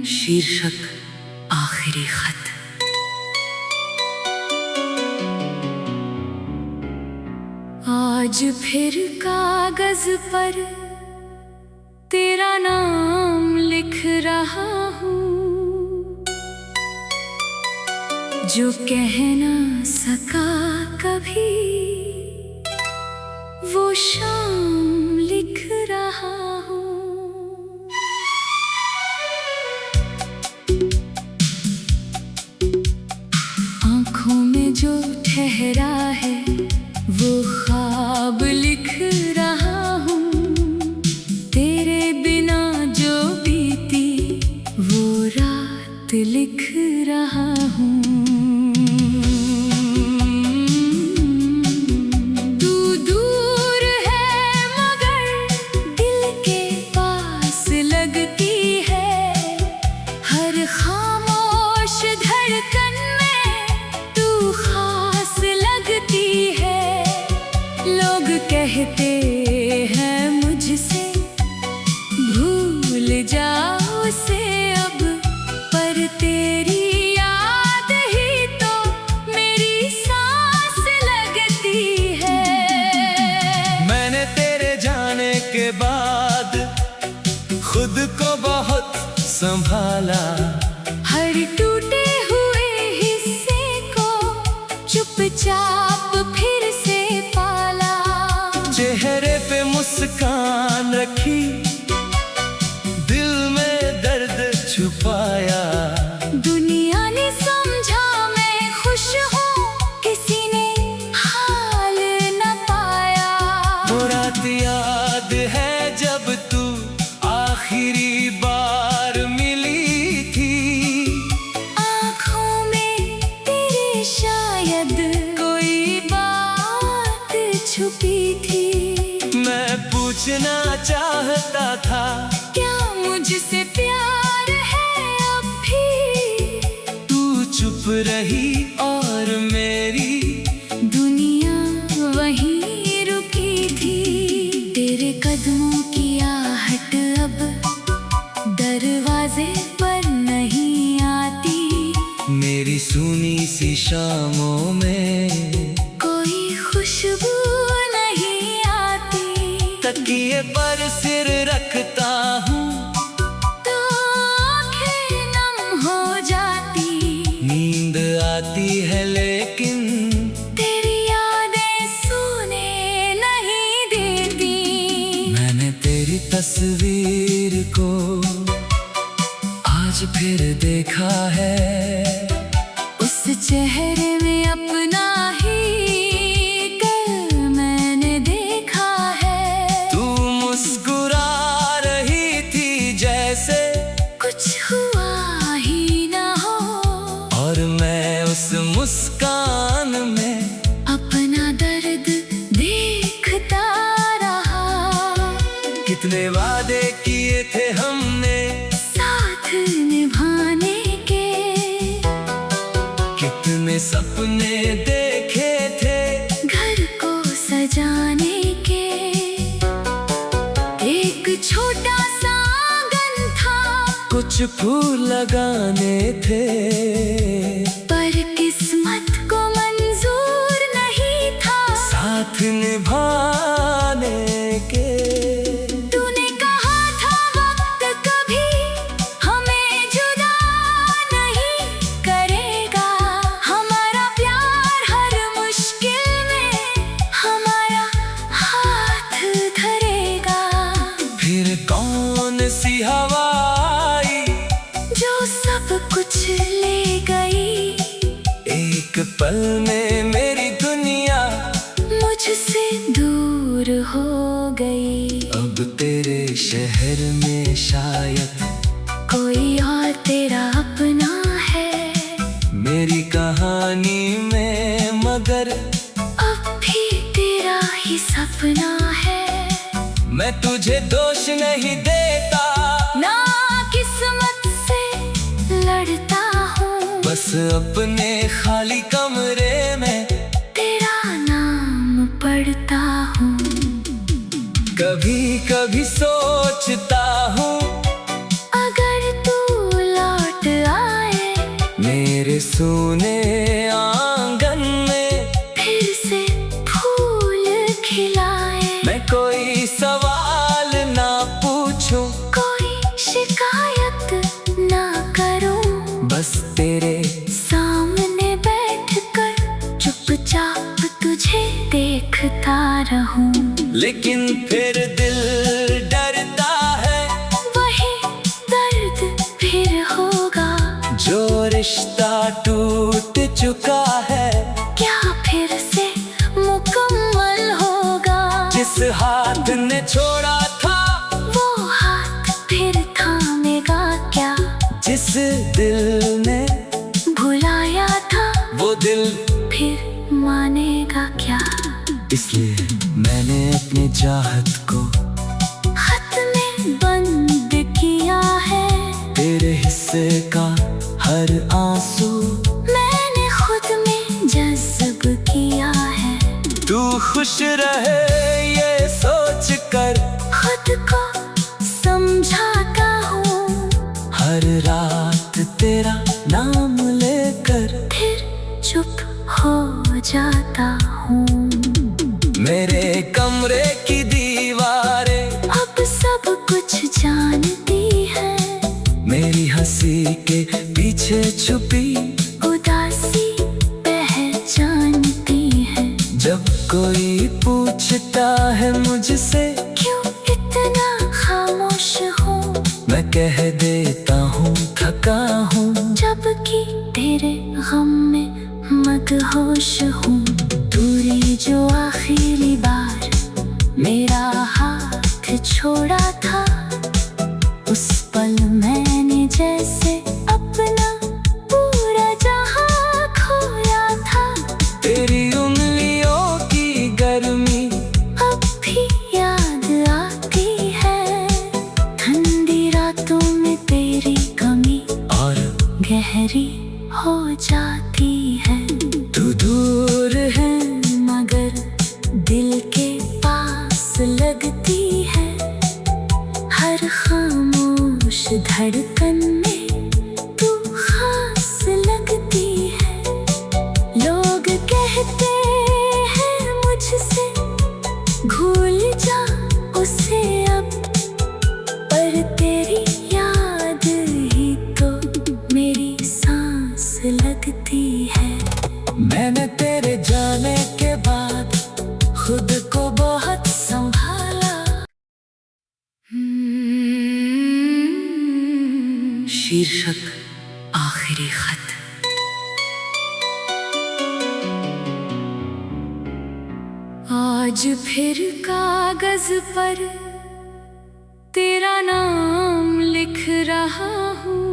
शीर्षक आखिरी खत। आज फिर कागज पर तेरा नाम लिख रहा हूँ, जो कह ना सका कभी वो शाम लिख रहा हूँ। आँखों में जो ठहरा है वो ख्वाब लिख रहा हूँ, तेरे बिना जो बीती वो रात लिख रहा हूँ। कहते हैं मुझसे भूल जाओ उसे अब, पर तेरी याद ही तो मेरी सांस लगती है। मैंने तेरे जाने के बाद खुद को बहुत संभाला, हर टूटे हुए हिस्से को चुपचाप फिर से पाला। चेहरे पे मुस्कान रखी, दिल में दर्द छुपाया। दुनिया ने समझा मैं खुश हूँ, किसी ने हाल न पाया। वो रात याद है जब तू आखिरी बार मिली थी, आँखों में तेरे शायद कोई बात छुपी थी। मैं पूछना चाहता था क्या मुझसे प्यार है अब भी, तू चुप रही और मेरी दुनिया वहीं रुकी थी। तेरे कदमों की आहट अब दरवाजे पर नहीं आती, मेरी सुनी सी शामों में कोई खुशबू नहीं आती। तकिए पर सिर रखता हूँ तो आँखें नम हो जाती, नींद आती है लेकिन तेरी यादें सोने नहीं देती। मैंने तेरी तस्वीर को आज फिर देखा है, उस चेहरे में अपना ही कल मैंने देखा है। तू मुस्कुरा रही थी जैसे कुछ हुआ ही ना हो, और मैं उस मुस्कान में अपना दर्द देखता रहा। कितने वादे किए थे हमने साथ निभाने के, कितने सपने देखे थे घर को सजाने के। एक छोटा सा आंगन था, कुछ फूल लगाने थे, पर किस्मत को मंजूर नहीं था साथ निभाने के। तूने कहा था वक्त कभी हमें जुदा नहीं करेगा, हमारा प्यार हर मुश्किल में हमारा हाथ धरेगा। फिर कौन सी हवा आई जो सब कुछ ले गई, एक पल में मेरी दुनिया मुझसे दूर हो गई। अब तेरे शहर में शायद कोई और तेरा अपना है, मेरी कहानी में मगर अब भी तेरा ही सपना है। मैं तुझे दोष नहीं देता, ना किस्मत से लड़ता हूँ, बस अपने खाली कमरे में तेरा नाम पढ़ता हूँ। कभी कभी सोचता हूँ अगर तू सूने आंगन में फिर से फूल खिलाए। मैं कोई सवाल ना पूछूं, कोई शिकायत ना करूं, बस तेरे सामने बैठकर चुपचाप तुझे देखता रहूं। लेकिन फिर दिल डरता है, वही दर्द फिर होगा जो रिश्ता टूट चुका है। क्या फिर से मुकम्मल होगा? जिस हाथ ने छोड़ा था वो हाथ फिर थामेगा क्या? जिस दिल ने भुलाया था वो दिल फिर मानेगा क्या? इसलिए मैंने अपनी चाहत को खत में बंद किया है। तेरे हिस्से का हर आंसू मैंने खुद में जज्ब किया है। तू खुश रहे ये सोच कर खुद को समझाता हूँ, हर रात तेरा नाम लेकर फिर चुप हो जाता हूँ। मेरे कमरे की दीवारें अब सब कुछ जानती है। मेरी हंसी के पीछे छुपी उदासी पहचानती है। जब कोई पूछता है मुझसे क्यों इतना खामोश हो, मैं कह देता हूँ थका हूँ। जबकि तेरे गम में मदहोश हूँ। दूरी जो आखिरी बार मेरा हाथ छोड़ा था, उस पल मैंने जैसे अपना पूरा जहां खोया था। तेरी उंगलियों की गर्मी अब भी याद आती है, ठंडी रातों में तेरी कमी और गहरी हो जाती है। तू दूर है मगर दिल के पास लगती है। हर खामोश धड़कन में तू खास लगती है। लोग कहते हैं मुझसे भूल जा उसे अब, पर तेरी याद ही तो मेरी सांस लगती है। मैंने तेरे जाने के बाद खुद को बहुत संभाला। शीर्षक आखिरी खत। आज फिर कागज पर तेरा नाम लिख रहा हूँ।